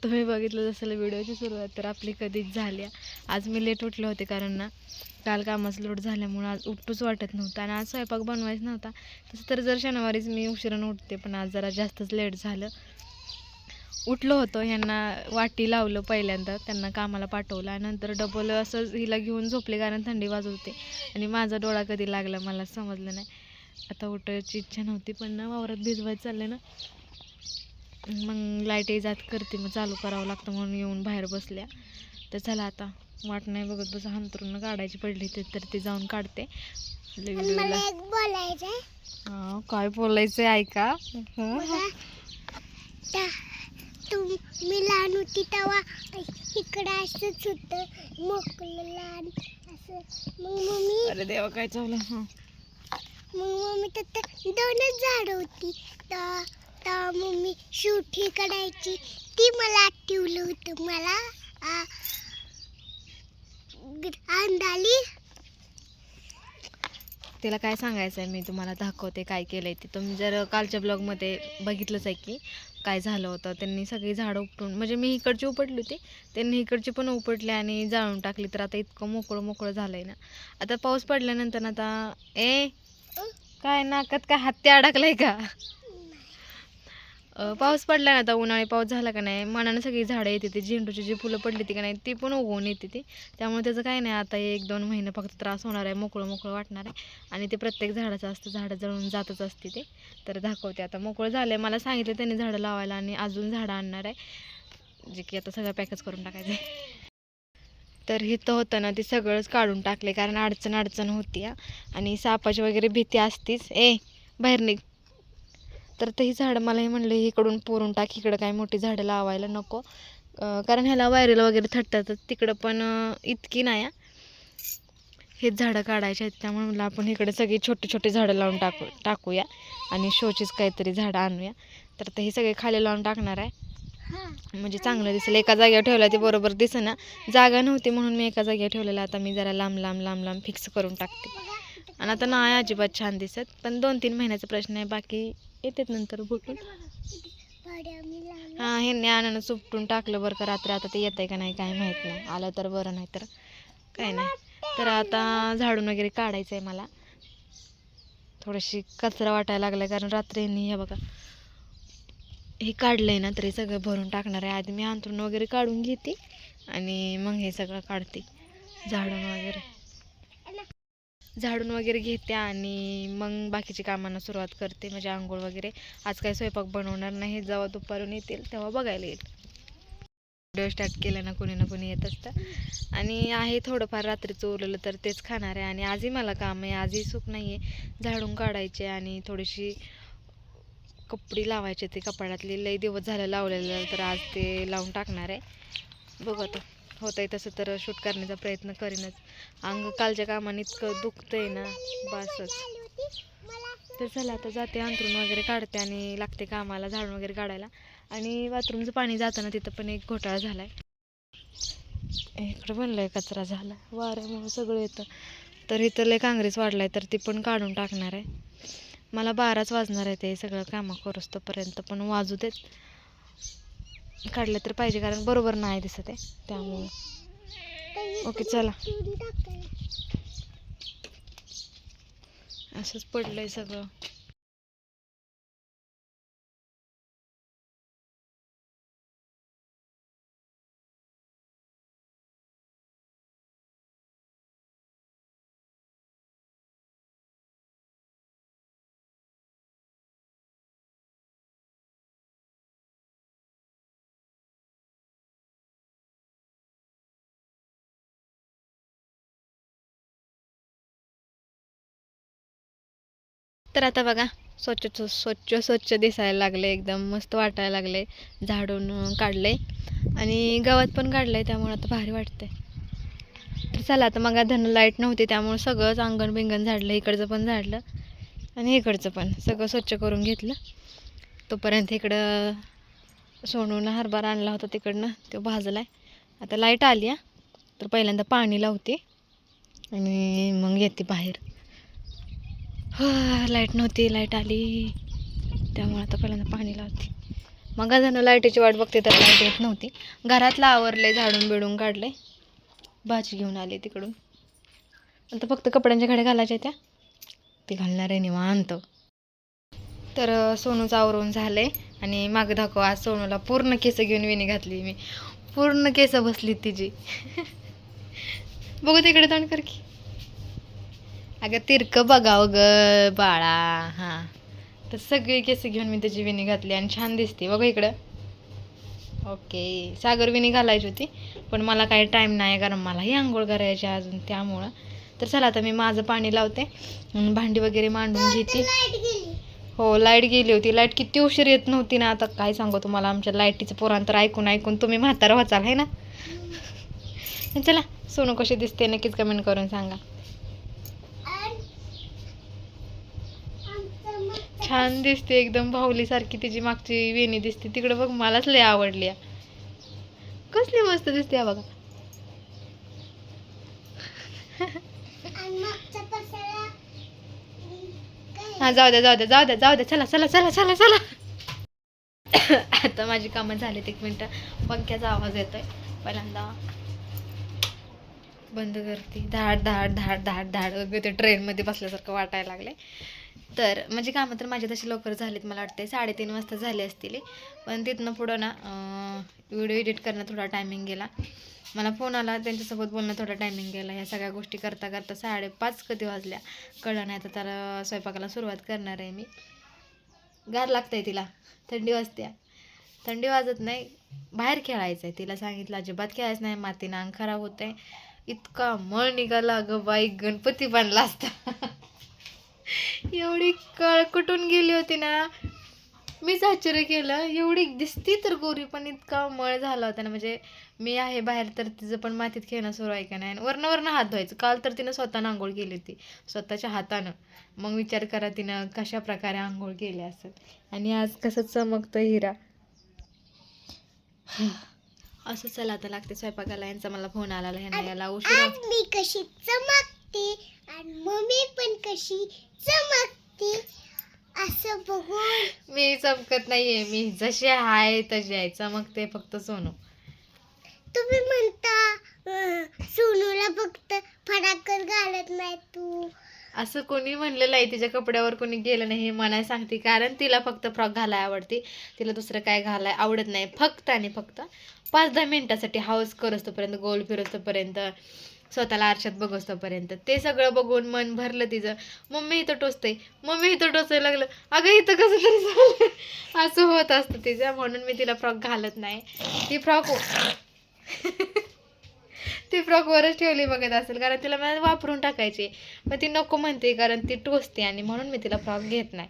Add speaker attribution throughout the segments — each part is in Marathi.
Speaker 1: तुम्ही बघितलं जसं व्हिडिओची सुरुवात तर आपली कधीच झाली. आज मी लेट उठले होते कारण ना काल कामाचं लोड झाल्यामुळे आज उठूच वाटत नव्हतं आणि आज स्वयंपाक बनवायचा नव्हता. तसं तर जर शनिवारीच मी उशिरानं उठते, पण आज जरा जास्तच लेट झालं. उठलो होतो, ह्यांना वाटी लावलं पहिल्यांदा, त्यांना कामाला पाठवलं आणि नंतर डबल असं हिला घेऊन झोपले कारण थंडी वाजत होती आणि माझा डोळा कधी लागला मला समजलं नाही. आता उठायची इच्छा नव्हती, पण ना वावरात भिजवायचं चाललं ना, मग लाईट जात करते, मग चालू करावं लागतं म्हणून येऊन बाहेर बसल्या. तर चला आता वाट नाही बघत बस, अंतरून काढायची पडली ते तर ती जाऊन काढते. काय बोलायचंय ऐका.
Speaker 2: मी लहान होती तेव्हा इकडे असंच होतं मोकळं लहान असं. मग मम्मी,
Speaker 1: अरे देवा काय चाललं.
Speaker 2: मग मम्मी तर दोनच झाडं होती तर मम्मी शेवटी काढायची. ती मला आठवलं होतं. मला अंदाली
Speaker 1: तिला काय सांगायचं आहे मी तुम्हाला दाखवते काय केलंय ते. तुम्ही जर कालच्या ब्लॉगमध्ये बघितलंच आहे की काय झालं होतं. त्यांनी सगळी झाडं उपटून, म्हणजे मी इकडची उपटली होती, त्यांनी इकडची पण उपटली आणि जाळून टाकली. तर आता इतकं मोकळं मोकळं झालंय ना. आता पाऊस पडल्यानंतर आता काय नाकात काय हत्ती अडकलाय का. पाऊस पडला ना, आता उन्हाळी पाऊस झाला का नाही, मनानं सगळी झाडं येते, ती झेंडूची जी फुलं पडली ती का नाही ती पण उगवून येते ती. त्यामुळे त्याचं काय नाही, आता 1-2 महिने फक्त त्रास होणार आहे, मोकळं मोकळं वाटणार आहे. आणि ते प्रत्येक झाडाचं असतं, झाडं जळून जातच असते ते. तर दाखवते आता मोकळं झालं आहे. मला सांगितलं त्यांनी झाडं लावायला आणि अजून झाडं आणणार आहे, जे की आता सगळं पॅकच करून टाकायचं आहे. तर इथं होतं ना ते सगळंच काढून टाकले कारण अडचण होती आणि सापाची वगैरे भीती असतीच. बाहेर निघ. तर ही झाडं मला हे म्हणलं इकडून पुरून टाक, इकडं काय मोठी झाडं लावायला नको, कारण ह्याला व्हायरल वगैरे थटतात. तिकडं पण इतकी नाही, हेच झाडं काढायचे आहेत. त्यामुळे म्हणलं आपण इकडे सगळी छोटी छोटी झाडं लावून टाकूया आणि शोचीच काहीतरी झाडं आणूया. तर हे सगळे खाली लावून टाकणार आहे, म्हणजे चांगलं दिसेल. एका जागेवर ठेवलं ते बरोबर दिसेना, जागा नव्हती म्हणून मी एका जागेवर ठेवलेलं. आता मी जरा लांब लांब लांब लांब फिक्स करून टाकते आणि आता नाही अजिबात छान दिसत, पण 2-3 महिन्याचा प्रश्न आहे, बाकी येतात नंतर फुटून. हे ज्ञानानं सुपटून टाकलं बरं का रात्री. आता ते येत आहे का नाही काय माहीत नाही, आलं तर बरं, नाही तर काय नाही. तर आता झाडून वगैरे काढायचं आहे मला. थोडीशी कचरा वाटायला लागला कारण रात्री हे बघा हे काढलं आहे ना, तरी सगळं भरून टाकणार आहे. आधी मी अंथरूण वगैरे काढून घेते आणि मग हे सगळं काढते, झाडून वगैरे घेते आणि मग बाकीच्या कामांना सुरुवात करते, म्हणजे आंघोळ वगैरे. आज काही स्वयंपाक बनवणार नाही, जेव्हा दुपारून येतील तेव्हा बघायला येईल. व्हिडिओ स्टार्ट केला ना कोणी येत असतं आणि आहे थोडंफार रात्रीचं उरलेलं तर तेच खाणार आहे. आणि आजही मला काम आहे, आजही सुख नाही आहे, झाडून काढायचे आणि थोडीशी कपडे लावायचे. ते कपाडातले लई दिवस झालं लावलेलं, तर आज ते लावून टाकणार आहे. बघत होतं आहे तसं तर शूट करण्याचा प्रयत्न करीनच. अंग कालच्या कामाने इतकं दुखतंय ना बासच. तर चला आता जाते, अंथरूण वगैरे काढते आणि लागते कामाला, झाडून वगैरे काढायला. आणि बाथरूमचं पाणी जाताना तिथं पण एक घोटाळा झाला आहे, इकडं बनलं आहे, कचरा झाला वाऱ्यामुळं सगळं येतं. तर इथं लय काँग्रेस वाढला आहे, तर ती पण काढून टाकणार आहे. मला 12च वाजणार आहे ते सगळं कामं करूस तोपर्यंत, पण वाजू देत, काढलं तर पाहिजे कारण बरोबर नाही दिसत आहे त्यामुळं. ओके चला, असंच पडलं आहे सगळं. तर आता बघा स्वच्छ दिसायला लागले, एकदम मस्त वाटायला लागले. झाडून काढले आणि गवत पण काढलंय, त्यामुळे आता भारी वाटतंय. तर चला आता मग धन लाईट नव्हती त्यामुळे सगळंच अंगण बिंगण झाडलं, इकडचं पण झाडलं आणि इकडचं पण सगळं स्वच्छ करून घेतलं. तोपर्यंत इकडं सोनूनं हरभरा आणला होता तिकडनं, तो भाजलाय. आता लाईट आली तर पहिल्यांदा पाणी लावते आणि मग येते बाहेर. लाईट नव्हती, लाईट आली, त्यामुळे आता पहिल्यांदा पाणी लावते. मग जण लाईटीची वाट बघते तर लाईट येत नव्हती. घरातलं आवरले, झाडून बिडून काढले, भाजी घेऊन आले तिकडून. आता फक्त कपड्यांच्या घड्या घालायच्या त्या, ते घालणार आहे निवांत. तर सोनूचं आवरून झाले आणि मागं दाखव, आज सोनूला पूर्ण केस घेऊन वेणी घातली मी. पूर्ण केस बसली तिची. बघू तिकडे तोंड कर की. अगं तिरकं बघावं ग बाळा. हां, तर सगळी केस घेऊन मी त्याची वेणी घातली आणि छान दिसते. बघू इकडं. ओके, सागर वेणी घालायची होती पण मला काही टाईम नाही, कारण मलाही आंघोळ करायची अजून, त्यामुळं. तर चला आता मी माझं पाणी लावते, भांडी वगैरे मांडून घेते. हो, लाईट गेली होती. लाईट किती उशीर येत नव्हती ना. आता काय सांगू तुम्हाला, आमच्या लाईटीचं पुरांतर ऐकून ऐकून तुम्ही म्हातारा व्हाचाल आहे ना. चला, सोनू कशी दिसते नक्कीच कमेंट करून सांगा. छान दिसते एकदम, बाहुलीसारखी तिची मागची वेणी दिसते. तिकडे बघ, मलाच लय आवडली. कसली मस्त दिसते बघा. हा, जाऊ द्या जाऊ द्या जाऊ द्या जाऊ द्या. चला चला चला चला चला. आता माझी कामं झालीत. 1 मिनिट, पंख्याचा आवाज येतोय. पहिल्यांदा बंद करते. धाड धाड धाड धाड धाड. ते ट्रेनमध्ये बसल्यासारखं वाटायला लागले. तर म्हणजे कामं तर माझ्या तशी लवकर झालीत, मला वाटते 3:30 वाजता झाले असतील. पण तिथनं पुढं ना व्हिडिओ एडिट करणं थोडा टायमिंग गेला. मला फोन आला, त्यांच्यासोबत बोलणं थोडा टायमिंग गेला. ह्या सगळ्या गोष्टी करता करता 5:30 कधी वाजल्या कळलं नाही. तर त्याला स्वयंपाकाला सुरुवात करणार आहे मी. गार लागतंय तिला, थंडी वाजते. थंडी वाजत नाही, बाहेर खेळायचं आहे. तिला सांगितलं अजिबात खेळायचं नाही, मातीनं अंग खराब होत आहे. इतका मळ निघाला ग बाई, गणपती बांधला असता. एवढी कळ कुठून गेली होती ना, मीच आश्चर्य केलं. एवढी दिसती तर गोरी, पण इतका मळ झाला होता ना. म्हणजे मी आहे बाहेर तर तिचं पण मातीत खेळणं सुरू आहे का नाही. वरनं हात धुवायचं. काल तर तिनं स्वतःनं आंघोळ केली होती, स्वतःच्या हातानं. मग विचार करा तिनं कशा प्रकारे आंघोळ केली असेल. आणि आज कसं चमकतं हिरा. असं चला आता लागते स्वयंपाकाला. यांचा मला फोन आला, ह्यांना याला उशीर.
Speaker 2: मी कशी चमकते आणि मम्मी पण कशी चमकते असं बघून.
Speaker 1: मी चमकत नाहीये, मी जशी आहे तशी आहे. चमकते फक्त सोनू.
Speaker 2: तुम्ही म्हणता सोनूला फक्त फटाकर घालत नाही तू.
Speaker 1: असं कोणी म्हणलेलं आहे, तिच्या कपड्यावर कोणी गेलं नाही हे म्हणाय सांगते. कारण तिला फक्त फ्रॉक घालाय आवडते, तिला दुसरं काय घालाय आवडत नाही. फक्त आणि फक्त 5-10 मिनिटासाठी हाऊस करस्तोपर्यंत, गोल फिरस्तोपर्यंत, स्वतःला आरशात बघस्तोपर्यंत. ते सगळं बघून मन भरलं तिचं. मम्मी इथं टोचते, मम्मी इथं टोचायला लागलं, अगं इथं कसं तरी झालं, असं होत असतं तिचं. म्हणून मी तिला फ्रॉक घालत नाही. ती फ्रॉक ती फ्रॉक वरच ठेवली बघत असेल, कारण तिला मला वापरून टाकायची. पण ती नको म्हणते, कारण ती टोचते, आणि म्हणून मी तिला फ्रॉक घेत नाही.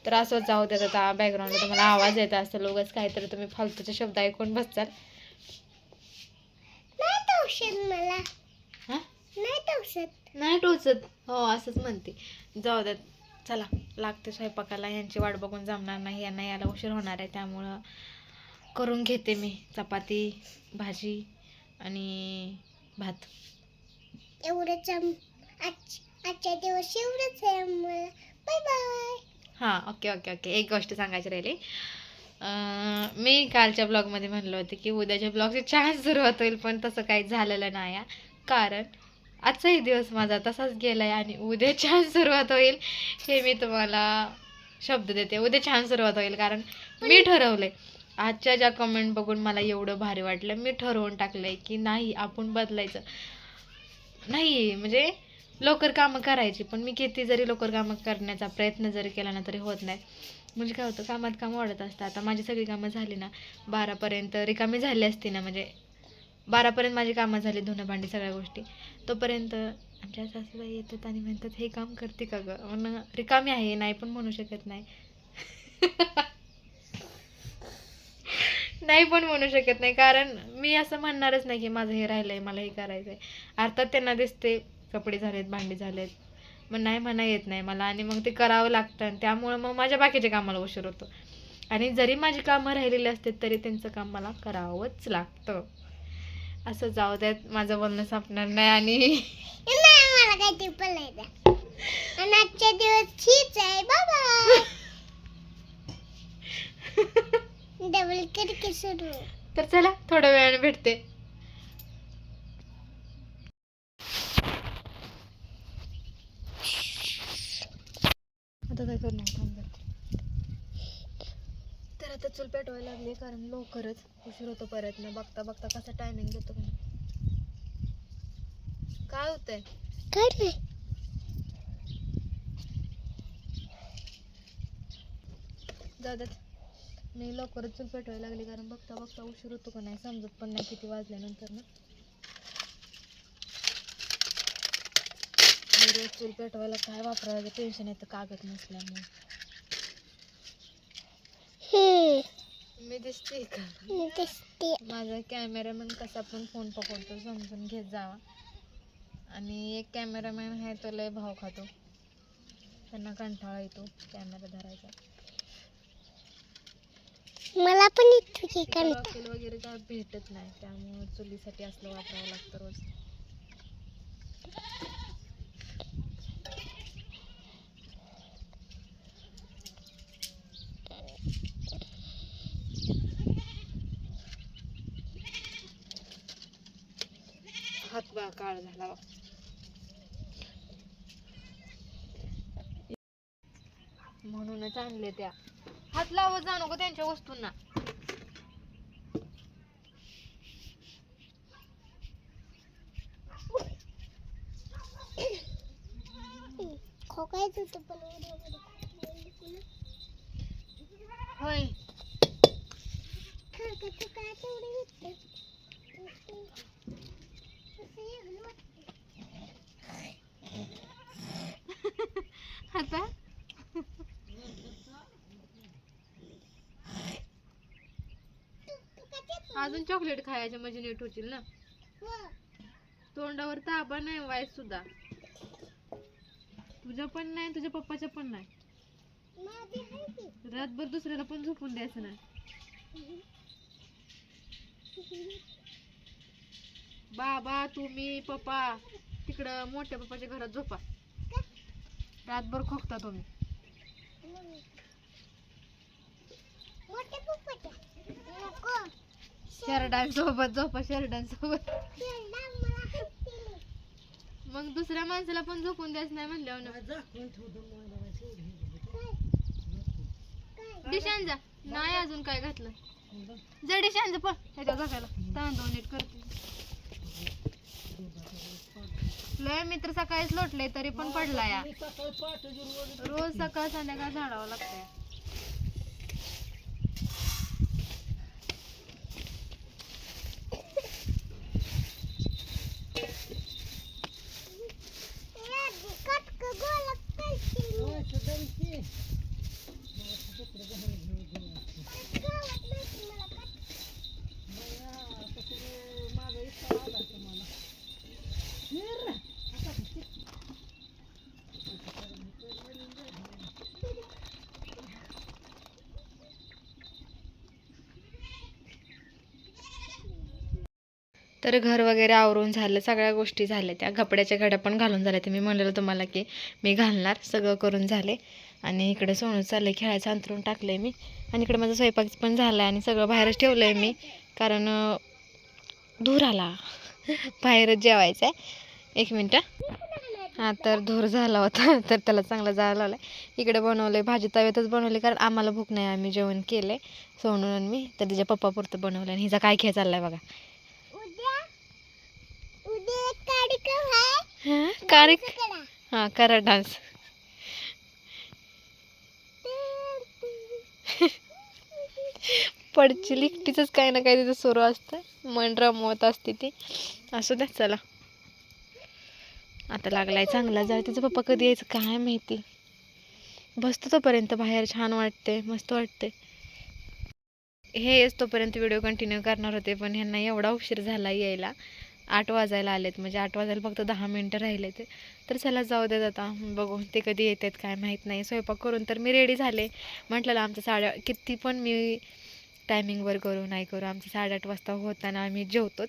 Speaker 1: तर असं जाऊ देत. आता बॅकग्राऊंडला तुम्हाला आवाज येत असेल उगाच काहीतरी, तुम्ही फालतूचे शब्द ऐकून बसचाल.
Speaker 2: नाही टोचत मला.
Speaker 1: हां,
Speaker 2: नाही टोचत.
Speaker 1: नाही टोचत. हो, असंच म्हणते. जाऊ द्यात, चला लागते स्वयंपाकाला. यांची वाट बघून जमणार नाही, यांना यायला उशीर होणार आहे. त्यामुळं करून घेते मी चपाती, भाजी आणि भात.
Speaker 2: एवढंच आजच्या दिवस एवढंच आहे मला. Bye bye.
Speaker 1: हां, ओके ओके ओके. एक गोष्ट सांगायची राहिली. मी कालच्या ब्लॉगमध्ये म्हणलं होतं की उद्याच्या ब्लॉगची छान सुरुवात होईल, पण तसं काही झालेलं नाही. कारण आजचाही दिवस माझा तसाच गेला आहे आणि उद्या छान सुरुवात होईल हे मी तुम्हाला शब्द देते. उद्या छान सुरुवात होईल, कारण मी ठरवलंय. आजच्या ज्या कमेंट बघून मला एवढं भारी वाटलं. मी ठरवून टाकलंय की नाही, आपण बदलायचं नाही. म्हणजे लवकर कामं करायची, पण मी किती जरी लवकर कामं करण्याचा प्रयत्न जरी केला ना तरी होत नाही. म्हणजे काय होतं, कामात काम वाढत असतं. आता माझी सगळी कामं झाली ना, 12पर्यंत रिकामी झाली असती ना, म्हणजे 12पर्यंत माझी कामं झाली, धुणं भांडी सगळ्या गोष्टी. तोपर्यंत आमच्या सासूबाई येतात आणि म्हणतात, हे काम करते का गं? म्हणून रिकामी आहे, नाही पण म्हणू शकत नाही. नाही पण म्हणू शकत नाही, कारण मी असं म्हणणारच नाही की माझं हे राहिलंय, मला हे करायचं आहे. अर्थात त्यांना दिसते कपडे झालेत, भांडी झालेत, मग नाही म्हणा येत नाही मला, आणि मग ते करावं लागतं. आणि त्यामुळं मग माझ्या बाकीच्या कामाला उशीर होतो. आणि जरी माझी कामं राहिलेली असतात तरी त्यांचं काम मला करावंच लागतं. असं जाऊ द्यात, माझं बोलणं संपणार नाही. आणि
Speaker 2: नाही, मला काही टिपल नाही द्या. आणि आजच्या दिवस हीच आहे. बाबा डबल कर की सुरू.
Speaker 1: तर चला थोड्या वेळाने भेटते. आता काय करणार तर आता चूल पेटवायला लागली कारण लवकरच उशीर होतो परत न बघता बघता कसा टायमिंग जातो का नाही. काय होतंय
Speaker 2: काय नाही.
Speaker 1: जाऊ देत. मी लवकरच चूल पेटवायला लागली कारण बघता बघता उशीर होतो का नाही समजत पण नाही किती वाजल्यानंतर ना. रोज चूल पेटवायला काय वापरायचं टेन्शन येतं कागद नसल्यामुळे. मी दिसते का
Speaker 2: दिसते.
Speaker 1: माझा कॅमेरामॅन कसा पण फोन पकडतो समजून घेत जावा. आणि एक कॅमेरामॅन आहे तो लय भाव खातो, त्यांना कंटाळा येतो कॅमेरा धरायचा.
Speaker 2: मला पण येतो की कंटाळा.
Speaker 1: रॉकेल वगैरे काय भेटत नाही त्यामुळे चुलीसाठी असलं वापरावं लागतं रोज. हात बा काळ झाला बा. म्हणूनच आणले त्या. हात लावत जा नको त्यांच्या वस्तूंना.
Speaker 2: खोकायचं होतं पण
Speaker 1: होय
Speaker 2: खरकटं काय तेवढं येतं.
Speaker 1: आता अजून चॉकलेट खायचे म्हणजे नीट होतील ना. तोंडावर ताबा नाही वाईस सुद्धा. तुझ्या पण नाही तुझ्या पप्पाच्या पण नाही. रातभर दुसऱ्याला पण झोपून द्यायचं नाही. बाबा तुम्ही पप्पा तिकडं मोठ्या पप्पाच्या घरात झोपा. रातभर खोकता तुम्ही. शर्टांसोबत झोपा शर्टांसोबत. मग दुसऱ्या माणसाला पण झोपून द्यायचं नाही म्हणल्यावर डिशांजा नाही अजून काय घातलं. जर डिशांजा पण ह्याच्या घासायला तांदूळ नीट करते. लय मित्र सकाळीच लोटले तरी पण पडला या. रोज सकाळ संध्याकाळ झाडावं लागतंय. तर घर वगैरे आवरून झालं, सगळ्या गोष्टी झाल्या, त्या कपड्याच्या घड्या पण घालून झाल्या. ते मी म्हणलेलं तुम्हाला की मी घालणार, सगळं करून झाले. आणि इकडे सोनू चाललंय खेळायचं, अंतरून टाकलंय मी. आणि इकडे माझा स्वयंपाक पण झाला आणि सगळं बाहेरच ठेवलंय मी कारण धूर आला. बाहेरच जेवायचं आहे. 1 मिनटं. हां तर धूर झाला होता तर त्याला चांगला जाळा लावला. इकडे बनवलं भाजी तव्यातच बनवली कारण आम्हाला भूक नाही, आम्ही जेवण केले सोनून आणि मी. तर तिच्या पप्पापुरतं बनवलं आणि हिचा काय खेळ चाललाय बघा. हां करा डान्स. पडची लिकटीच काही ना काही तिचं सुरू असतं, मन रमवत असते ती. असू द्या चला. आता लागलाय चांगला जाळ. तिचं पप्पा कधी यायचं काय माहिती. बसतो तोपर्यंत बाहेर, छान वाटते, मस्त वाटते. हेच तोपर्यंत व्हिडिओ कंटिन्यू करणार होते पण ह्यांना एवढा उशीर झाला यायला. 8 वाजायला आलेत, म्हणजे 8 वाजायला फक्त 10 मिनटं राहिले ते. तर चला जाऊ देत आता, बघू ते कधी येत आहेत काय माहीत नाही. स्वयंपाक करून तर मी रेडी झाले. म्हटलं आमचं साड्या किती पण मी टायमिंगवर करू नाही करू, आमचं 8:30 वाजता होताना आम्ही जेवतोच.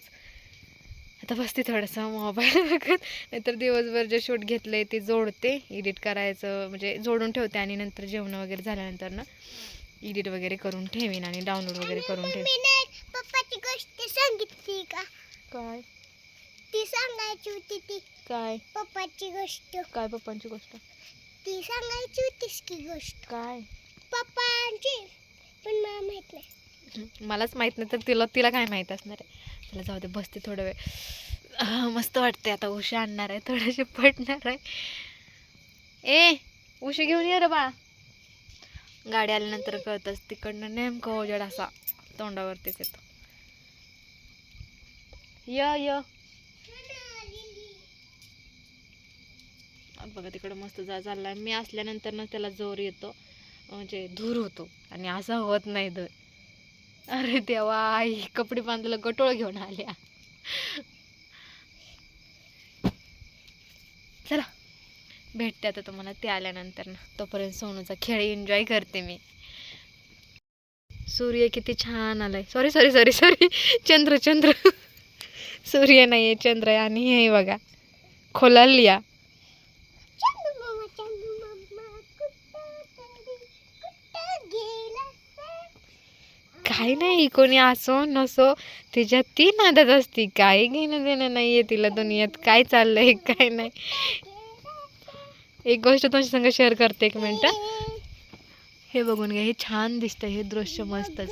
Speaker 1: आता बसते थोडंसं मोबाईल बघत, नाहीतर दिवसभर जे शूट घेतलं आहे ते जोडते, एडिट करायचं म्हणजे जोडून ठेवते आणि नंतर जेवण वगैरे झाल्यानंतर ना एडिट वगैरे करून ठेवीन आणि डाउनलोड वगैरे करून ठेवीन.
Speaker 2: मम्मीने पप्पाची गोष्ट सांगितली का?
Speaker 1: काय
Speaker 2: ती सांगायची होती ती
Speaker 1: काय
Speaker 2: पप्पाची गोष्ट.
Speaker 1: काय पप्पांची गोष्ट?
Speaker 2: ती सांगायची होतीस की गोष्ट
Speaker 1: काय
Speaker 2: पप्पांची, पण मला माहित नाही.
Speaker 1: मलाच माहित नाही तर तिला काय माहित असणार आहे. चला जाऊ दे, बसते थोडा वेळ. मस्त वाटते. आता उशी आणणार आहे, थोडेसे पडणार आहे. ए उशी घेऊन ये रे बा. गाडी आल्यानंतर कळतच, तिकडनं नेमकं ओजड असा तोंडावरतीच येतो. य बघा तिकडं मस्त चाललाय. मी असल्यानंतर ना त्याला जोर येतो, म्हणजे धूर होतो आणि असा होत नाही धूर. अरे देवा, आई कपडे बांधलेला गटोळ घेऊन आल्या. चला भेटते आता तुम्हाला ते आल्यानंतर ना. तोपर्यंत सोनूचा खेळ एन्जॉय करते मी. सूर्य किती छान आलाय. सॉरी सॉरी सॉरी सॉरी चंद्र चंद्र सूर्य नाहीये, चंद्र आहे. आणि हे बघा खोलालिया. काही नाही, कोणी असो नसो तिच्यात ती नादात असती. काही घेणं देणं नाहीये तिला दुनियेत काय चाललंय काय नाही. एक गोष्ट तुमच्या संग शेअर करते, एक मिनिट. हे बघून घ्या, हे छान दिसतंय, हे दृश्य मस्तच.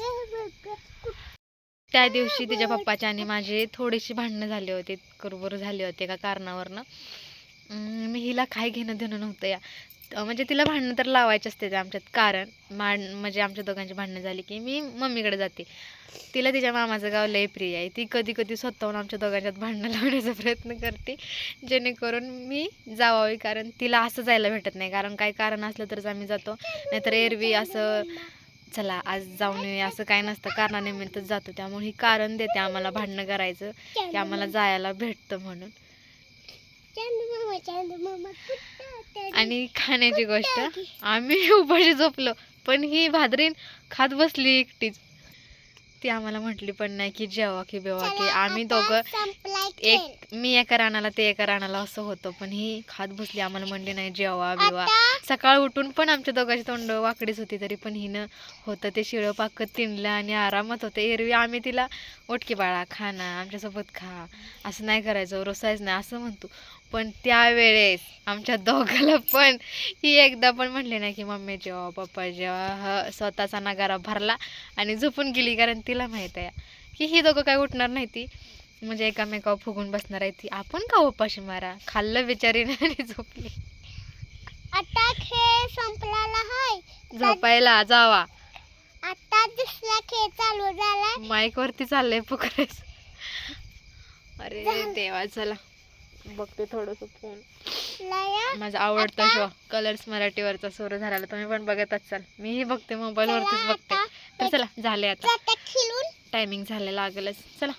Speaker 1: त्या दिवशी तिच्या पप्पाच्या आणि माझे थोडीशी भांडणं झाले होते, बरोबर झाले होते एका कारणावरनं. मी हिला काय घेणं देणं नव्हतं या, म्हणजे तिला भांडणं तर लावायचे असते ते आमच्यात. कारण म्हणजे आमच्या दोघांची भांडणं झाली की मी मम्मीकडे जाते. तिला तिच्या मामाचं गाव लय प्रिय आहे. ती कधी कधी स्वतःहून आमच्या दोघांच्यात भांडणं लावण्याचा प्रयत्न करते, जेणेकरून मी जावावी. कारण तिला असं जायला भेटत नाही, कारण काही कारण असलं तरच आम्ही जातो. नाहीतर एरवी असं चला आज जाऊन येऊया असं काय नसतं, कारणानिमित्तच जातो. त्यामुळे ही कारण देते आम्हाला भांडणं करायचं की आम्हाला जायला भेटतं म्हणून. आणि खाण्याची गोष्ट, आम्ही उपाशी झोपलो पण ही भादरीन खात बसली एकटीच. ती आम्हाला म्हटली पण नाही की जेवा की बेवा की. आम्ही दोघं मी एका रानाला ते एका रानाला असं होतं, पण ही खात बसली. आम्हाला म्हणली नाही जेवा बिवा. सकाळ उठून पण आमच्या दोघांची तोंड वाकडीच होती, तरी पण हिनं होतं ते शिळं पाकत तिनलं आणि आरामात होतं. एरवी आम्ही तिला ओटकी बाळा खा ना, आमच्यासोबत खा, असं नाही करायचं, रोसायचं नाही असं म्हणतो. पण त्यावेळेस आमच्या दोघाला पण ही एकदा पण म्हणली नाही की मम्मी जेव्हा पप्पा जेव्हा. स्वतःचा नगारा भरला आणि झोपून गेली. कारण तिला माहीत आहे की ही दोघं काय उठणार नाही, ती म्हणजे एकामेकावर फुगून बसणार आहे. ती आपण का उपाशी मारा. खाल्लं बिचारीने आणि झोपली.
Speaker 2: आता खेळ संपलेला हाय,
Speaker 1: झोपायला जावा.
Speaker 2: आता दुसरा खेळ चालू झाला.
Speaker 1: माईक वरती चाललंय पुकारायचं. अरे देवा, चला बघते थोडस फोन. माझा आवडता शो कलर्स मराठीवरचा सुरू झालेला, तुम्ही पण बघत असाल. मीही बघते, मोबाईल वरतीच बघते. तर चला झाले आता, टायमिंग झाले लागलच. चला.